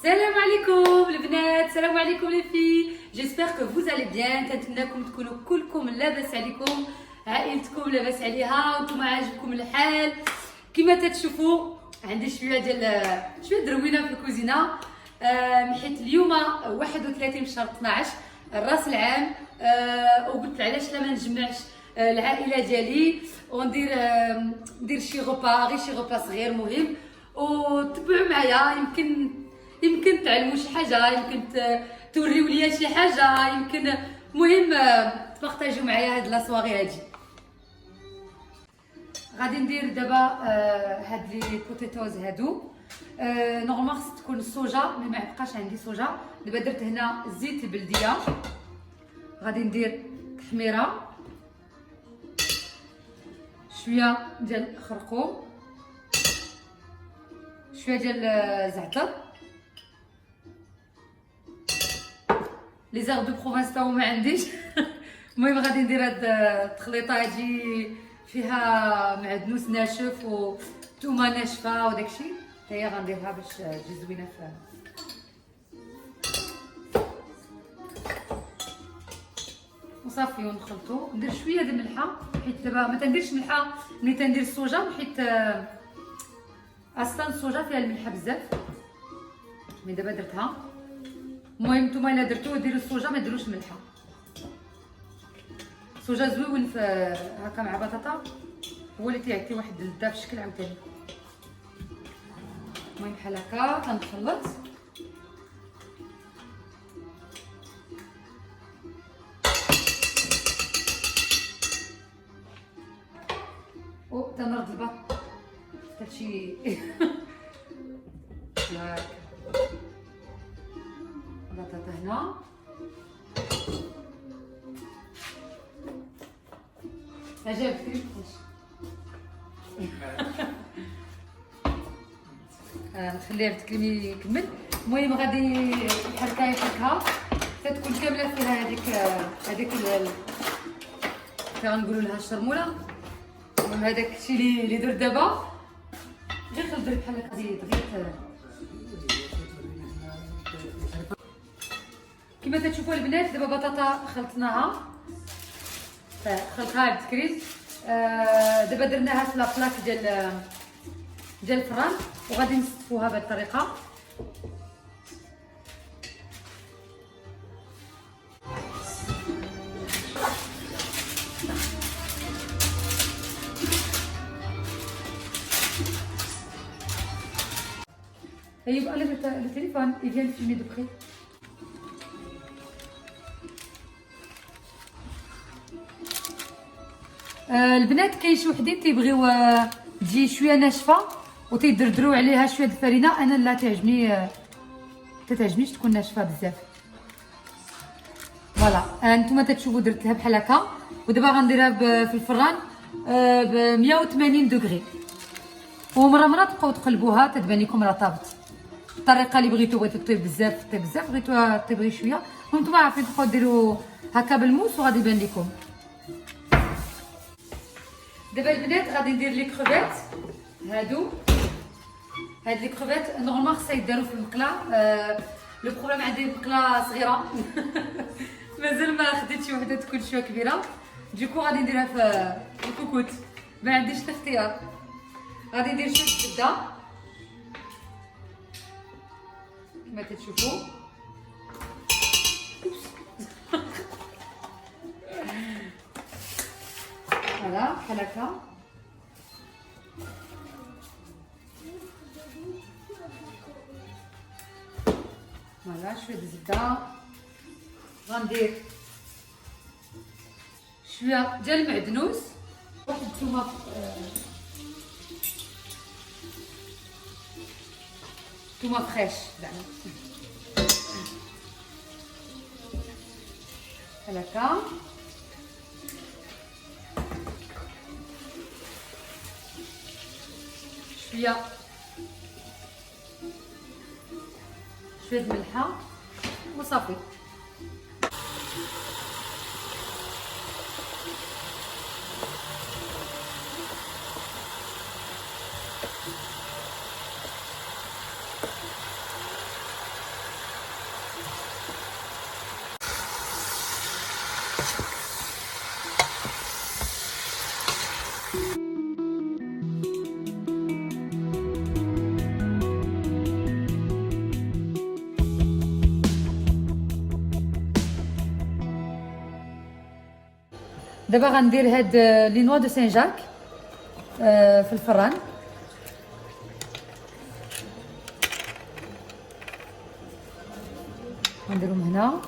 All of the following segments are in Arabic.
السلام عليكم البنات، السلام عليكم لي في. جيسبر كو فوز الي بيان. كنتمنىكم تكونوا كلكم لاباس عليكم، عائلتكم لاباس عليها وانتم عاجبكم الحال. كما تشوفوا عندي شويه دروينه في الكوزينه، حيت اليوم 31 من شهر 12 راس العام، وقلت علاش لا ما نجمعش العائله ديالي وندير شي غوبا، غير شي غوبا صغير مهم. وتبعوا معايا، يمكن تعلموا شي حاجه، يمكن توريو ليا شي حاجه، يمكن مهم تبارطاجيو معايا هاد لا سواغي هادي. غادي ندير دابا هاد لي بوتيتوز هادو. نورمال خص تكون الصوجا، مي ما بقاش عندي صوجا. دابا درت هنا الزيت البلديه، غادي ندير تحميره، شويه ديال خرقوم، شويه ديال زعتر، لي زير دو بروفانس تاهو ما عنديش. المهم غادي ندير هاد التخليطه هادي، فيها معدنوس ناشف وثومه ناشفه وداكشي، هي غنديرها باش تجي زوينه وصافي ونخلطو. ندير شويه د الملحه، حيت دابا ما تنديرش ملحه ملي تندير الصوجا، حيت اصلا الصوجا فيها الملحه بزاف، مي دابا درتها. المهم نتوما الا درتوه ديروا الصوجا، ما ديروش الملحه. الصوجا زوين في هكا مع بطاطا، هو اللي تيعطي واحد اللذه في الشكل عاوتاني. المهم بحال هكا كنخلط. تنرد البط هادشي. هاك بطاطا هنا، عجبتك؟ نخليها بتكلمي يكمل. المهم غادي بحال هكا يفركها حتى تكون كامله فيها هذيك غنقولوا لها الشرموله. المهم هذاك الشيء اللي درت دابا، غير خلط بحال هكا دغيا. كما تشوفوا البنات، دابا بطاطا خلطناها، خلطها بالتكريس. دابا درناها في لابلاك ديال الفران، وغادي نصفوها بهذه الطريقه. ايوه انا التليفون يجي فيلمي دو بري. البنات كاين شي وحدين تيبغيو تجي شويه ناشفه وتيدردروا عليها شويه د الفرينه. انا لا تعجبنيش تكون ناشفه بزاف. فوالا نتوما تتشوفوا درتها بحال هكا، ودابا غنديرها في الفران ب 180 دوغري، ومره تبقاو تقلبوها تتبان لكم راه طابت. الطريقه اللي بغيتو طيب بزاف طيب بزاف، بغيتوها طيب غير شويه. نتوما عارفين تبقاو ديروا هكا بالموس وغادي يبان لكم. دابا البنات غادي ندير لي كروفيت هادو. هاد لي كروفيت نورمال خصها يداروا في المقله. لو بروبليم عندي المقله صغيره. مازال ما خديتش وحده تكون شويه كبيره، دوكو غادي نديرها في الكوكوت، ما عنديش الاختيار. غادي ندير شويه زبده كما تشوفوا. فوالا بحال هكا. فوالا شويه الزبده، غندير شويه ديال المعدنوس، واحد ثومه فريش زعما بحال هكا. شويه الملحه وصافي. دابا غندير هاد لي نوا دو سان جاك في الفران. غنديرهم هنا.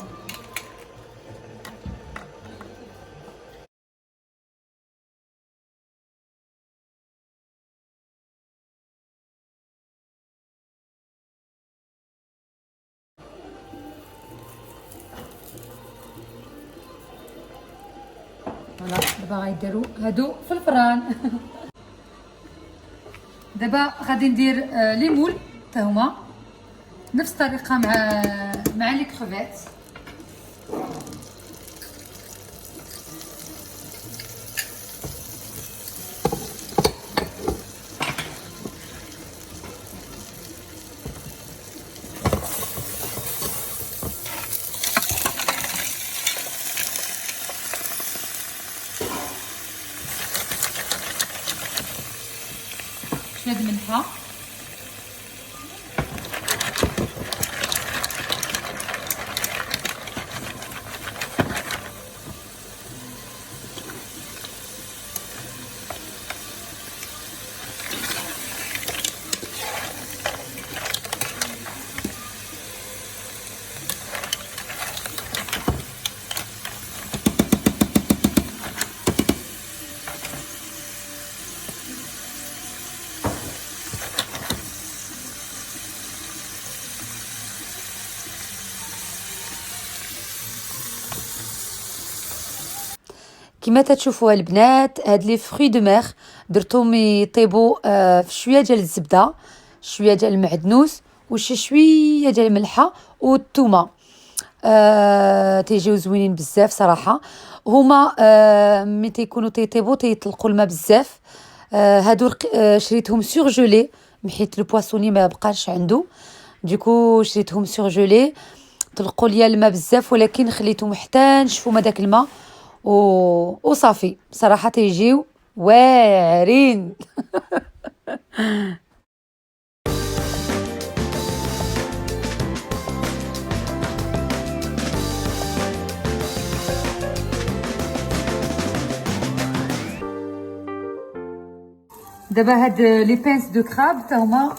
فوالا دابا غيديروا هادو في الفران. دابا غادي ندير لي مول حتى هما نفس الطريقه مع لي كروفيت. شويه د الملحه، كما تتشوفوا البنات هاد لي فروي دو مير درتهم يطيبوا في شويه ديال الزبده، شويه ديال المعدنوس وشي شويه ديال الملحه والثومه. تيجيو زوينين بزاف صراحه. هما ملي تيكونوا تيطيبوا تيطلقوا الماء بزاف. هادو شريتهم سورجولي حيت لو بواسوني ما بقاش عنده، دوكو شريتهم سورجولي. طلقوا ليا الماء بزاف ولكن خليتهم حتى نشفوا ما داك الماء وصافي. صراحه تيجيو واعرين. دابا هاد لي بينس دو كراب حتى هما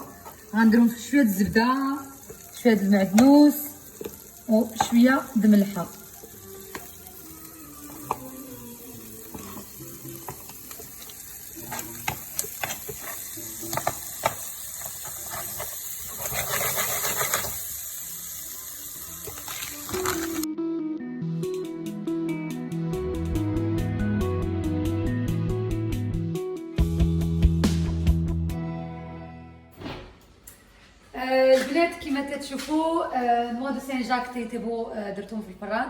غنديرهم في شويه د الزبده، شويه د المعدنوس وشويه د الملحه. البنات كما تتشوفوا نوا دو سان جاك تيطيبوا درتهم في الفران.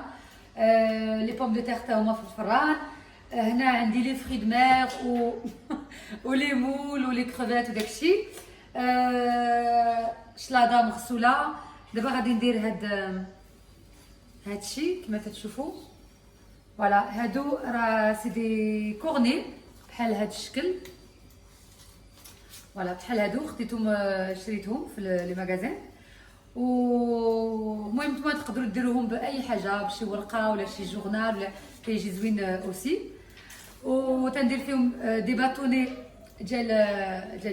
لي بوم دو تيغ تا هما في الفران. هنا عندي لي فري دو مير ولي مول ولي كروفيت وداكشي. شلاضه مغسوله. دابا غادي ندير هادشي كما تتشوفوا. فوالا هادو راه سي دي كورني بحال هاد الشكل. فوالا بحال هادو خديتهم شريتهم في لي ماغازان. المهم نتوما تقدروا ديروهم باي حاجه، بشي ورقه ولا شي جورنال ولا كيجي زوين اوسي. وتندير فيهم دي باتوني ديال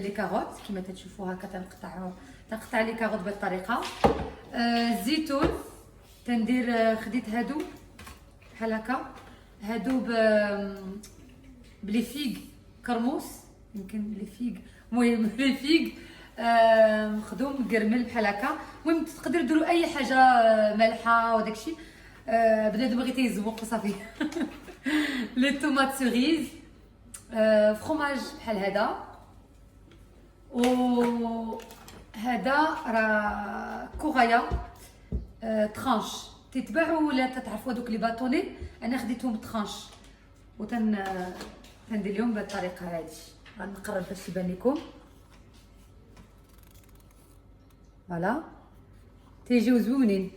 لي كاروت كما تشوفوا هكا. تنقطع لي كاروت بهذه الطريقه. الزيتون تندير خديت هادو بحال هكا. هادو بلي فيغ كرموس، يمكن لي فيغ، المهم لي فيغ مخدوم مقرمل بحال هكا. المهم تقدروا ديروا اي حاجه مالحه وداكشي. بنادم بغيتي يزوق وصافي. لي طوماط سوريز، فروماج بحال هذا. و هذا راه كوغايا ترانش تتباعوا ولا تتعرفوا دوك لي باتوني. انا خديتهم ترانش تندير لهم بهذه الطريقه هذه. غنقرب باش يبان لكم. فوالا تيجيو زوينين.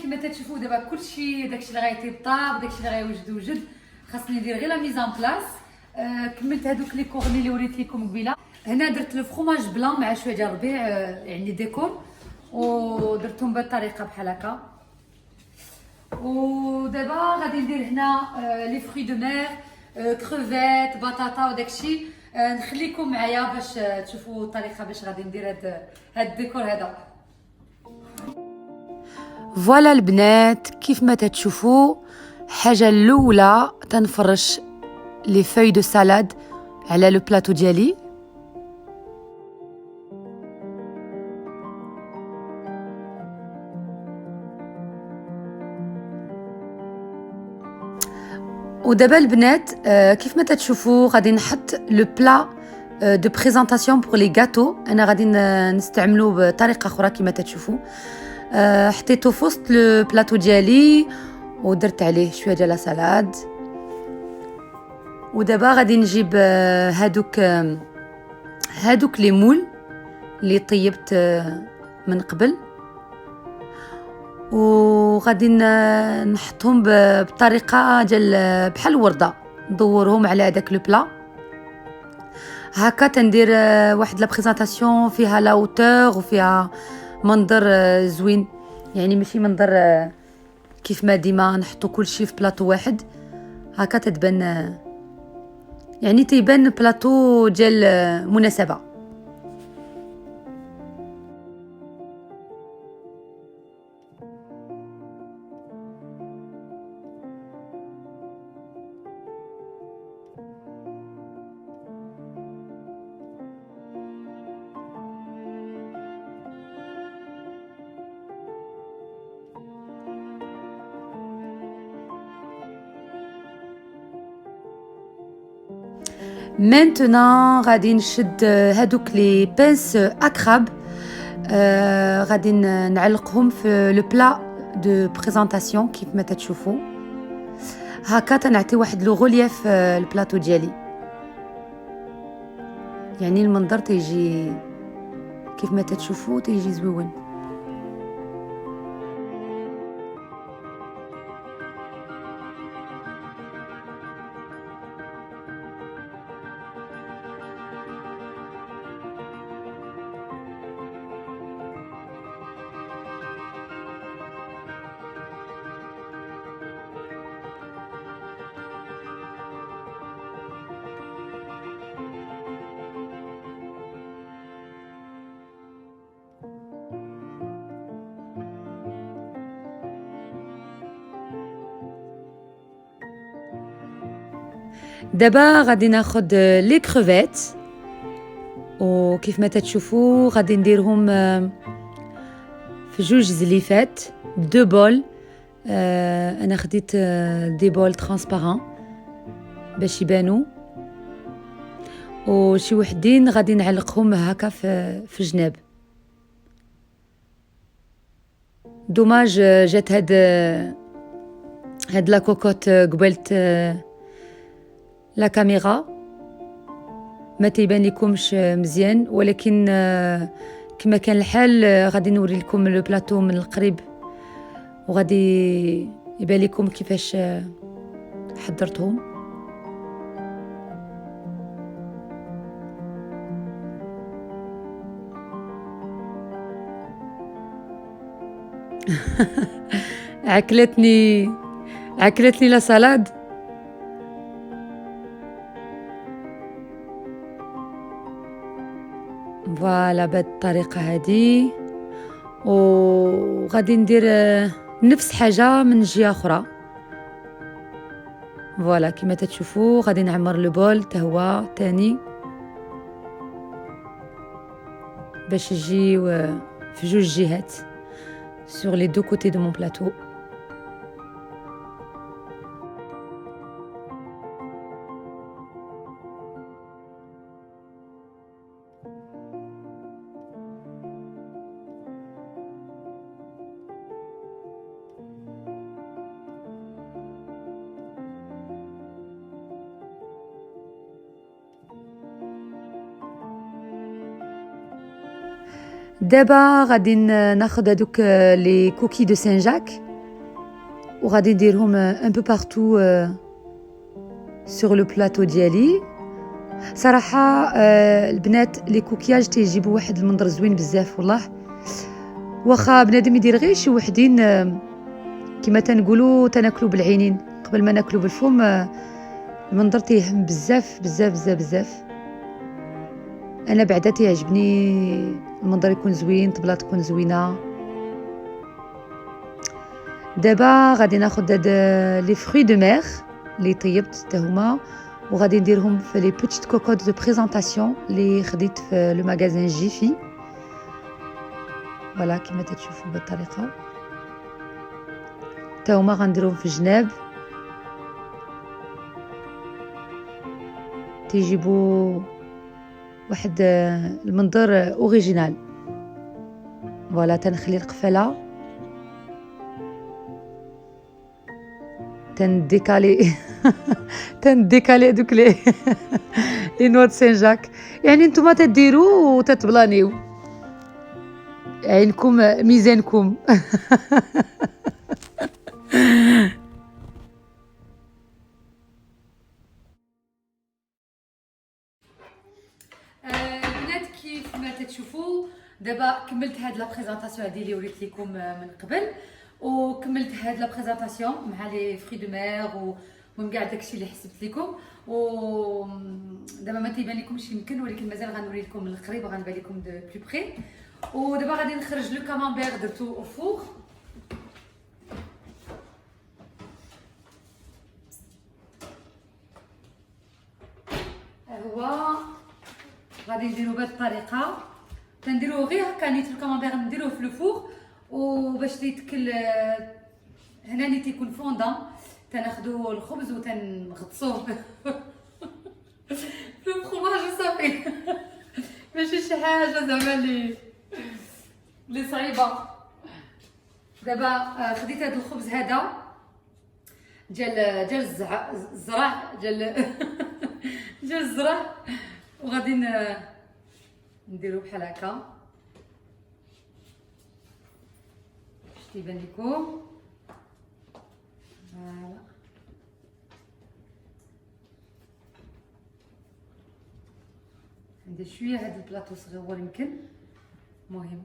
كما تشوفوا دابا كلشي داكشي اللي غيطيب داكشي اللي غيوجد خاصني ندير غير لا ميزان بلاص. كملت هذوك لي كورني اللي وريت لكم قبيله. هنا درت لو فرomاج بلان مع شويه ديال الربيع يعني ديكور، ودرتهم بهذه الطريقه بحال هكا. ودابا غادي ندير هنا لي فروي دو مير، كروفيت، بطاطا وداكشي. نخليكم معايا باش تشوفوا الطريقه باش غادي ندير هاد الديكور هذا. فوالا البنات كيف ما تتشوفوا، حاجه الاولى تنفرش لي فوي دو سالاد على لو بلاطو ديالي. ودابا البنات كيف ما تتشوفوا غادي نحط لو بلا دو بريزونطاسيون بور لي غاتو. انا غادي نستعملو بطريقه اخرى كيما تتشوفوا. حطيتو في وسط لو بلاطو ديالي ودرت عليه شويه ديال سالاد. ودابا غادي نجيب هادوك لي مول اللي طيبت من قبل، وغادي نحطهم بطريقه ديال بحال الورده، ندورهم على هذاك لو بلا هكا. تندير واحد لا بريزونطاسيون فيها لا اوتور وفيها منظر زوين، يعني ماشي منظر كيف ما ديما نحطو كلشي في بلاطو واحد هكا. تتبان يعني تيبان بلاطو ديال مناسبه. maintenant غادي نشد هادوك لي بينس اكراب، غادي نعلقهم في لو بلا دو بريزونطاسيون كيف ما تتشوفوا هكا. تنعطي واحد لو غولييف البلاطو ديالي، يعني المنظر تيجي كيف ما تتشوفوا تيجي زويون. دابا غادي ناخد لي كروفيت، وكيف ما تتشوفوا غادي نديرهم في جوج زليفات دو بول. انا خديت دي بول ترانسبارون باش يبانوا، وشي وحدين غادي نعلقهم هكا في جناب. دوماج جات هاد لا كوكوت قبلت لا كاميرا ما تيبان لكمش مزيان، ولكن كما كان الحال غادي نوري لكم لو بلاطو من القريب وغادي يبان لكم كيفاش حضرتهم. عكلتني لا سالاد. فوالا بهاد الطريقه هذه، وغادي ندير نفس حاجه من جهه اخرى. فوالا كما تتشوفوا غادي نعمر لو بول حتى هو تاني باش يجيو في جوج جهات sur les deux côtés de mon plateau. دابا غادي ناخذ هذوك لي كوكي دو سان جاك وغادي نديرهم ان بو بارتو سور لو بلاطو ديالي. صراحه البنات لي كوكياج تيجيبوا واحد المنظر زوين بزاف والله، واخا بنادم يدير غير شي وحدين كما تنقولوا تناكلوا بالعينين قبل ما ناكلوا بالفم. المنظر تيهم بزاف بزاف بزاف بزاف. انا بعدا تيعجبني المنظر يكون زوين، الطبله تكون زوينه. دابا غادي ناخذ هاد لي فروي دو مير اللي طيبت حتى هما، وغادي نديرهم في لي بوتيت كوكوت دو بريزونطاسيون اللي خديت في لو ماغازان جيفي. فوالا كما تشوفوا بالطريقه حتى هما غنديرهم في الجناب، تيجيبوا واحد المنظر اوريجينال. فوالا تنخلي القفله تنديكالي تنديكالي دوك لي نوا د سان جاك. يعني نتوما تديروا وتتبلانيو عينكم ميزانكم. البنات كيف ما تتشوفوا دابا كملت هاد لا بريزونطاسيون هادي اللي وريت لكم من قبل، وكملت هاد لا بريزونطاسيون مع لي فري دو مير ومن كاع داكشي اللي حسبت لكم. و دابا ما تيبان لكمش يمكن، ولكن مازال غنوري لكم من القريب وغنبان لكم دو بلو بري. ودابا غادي نخرج لو كامامبير درتو او فور. هو غادي نديرو بهاد الطريقه، تنديروه غير هكا نيت الكامامبير نديروه في الفوغ، وباش تيتكل هنا اللي تيكون فوندان تناخذوا الخبز وتنغطسوه في الفرماج وصافي. ماشي شي حاجه زعما اللي صعيبه. دابا خديت هذا الخبز هذا ديال الزرع ديال الزرع، وغادي نديرو بحال هكا باش تيبان لكم. فوالا ندير شويه هاد البلاطو صغيور يمكن مهم.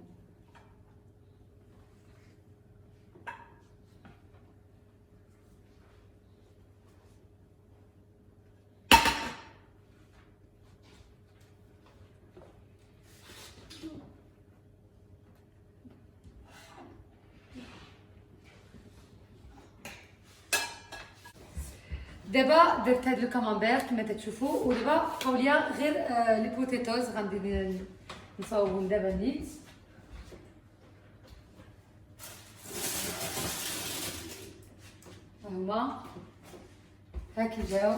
دابا درت هاد لو كامامبير كما تشوفوا، ودابا بقاو ليا غير لي بوتيتوز غندير نصاوبهم دابا نيت. هما هاكي جاو.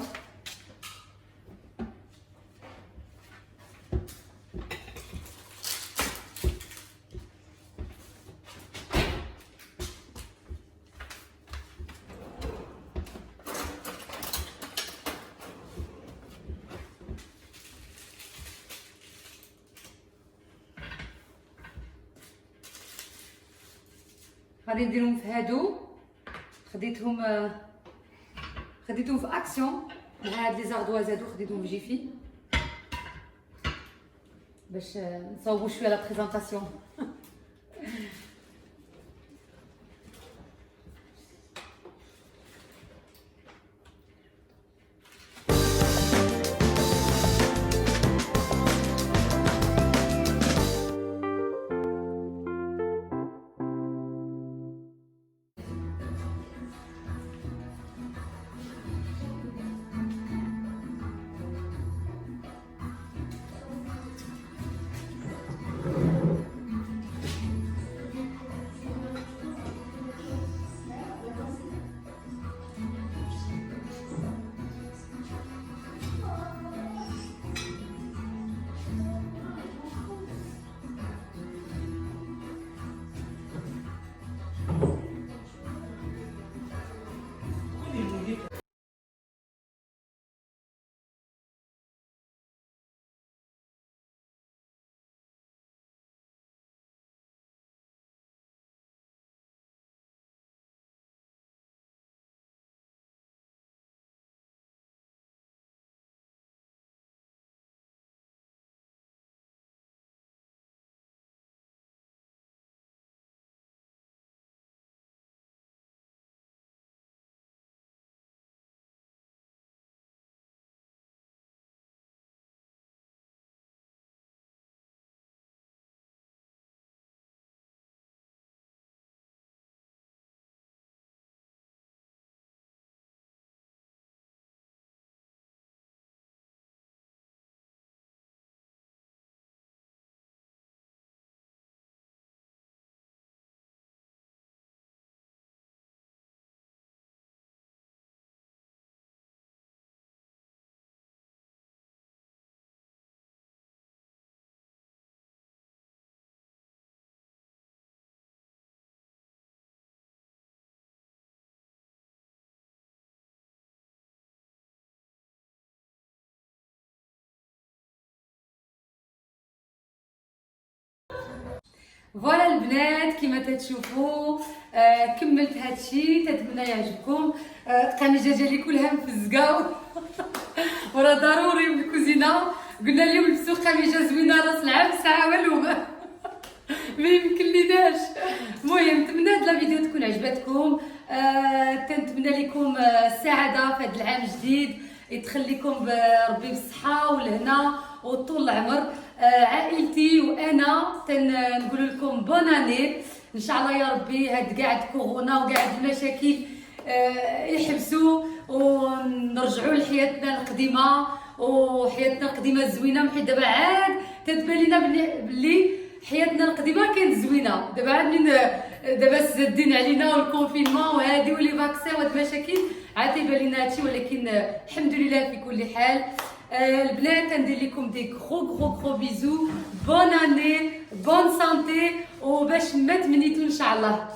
غادي نديرهم في هادو، خديتهم في اكسيون مع هاد لي زاردواز هادو، خديتهم في جيفي باش نصاوبوا شويه لا بريزونطاسيون. فوالا البنات كما تتشوفوا كملت هادشي، تتمنى يعجبكم. القميجه ديالي كلها مفزقه وراه ضروري من الكوزينه. قلنا اليوم لبسوا قميجه زوينه راس العام ساعه والو ما يمكن ليناش. المهم نتمنى هاد لا فيديو تكون عجبتكم. تنتمنى لكم السعاده في هذا العام الجديد، يتخليكم بربي بالصحه والهنا وطول العمر. عائلتي وانا تنقول لكم بون اني ان شاء الله يا ربي. هاد كاع كورونا وكاع المشاكل يحبسوا ونرجعوا لحياتنا القديمه، وحياتنا القديمه الزوينه. حيت دابا عاد تتبان لنا بلي حياتنا القديمه كانت زوينه. دابا عاد من دابا سادين علينا والكونفينمون وهادي ولي فاكسين وهاد المشاكل عاد تيبان لنا هادشي، ولكن الحمد لله في كل حال. البنات ندير لكم دي كرو بيزو، بون اني، بون سانتي، وباش ما تمنيتو ان شاء الله.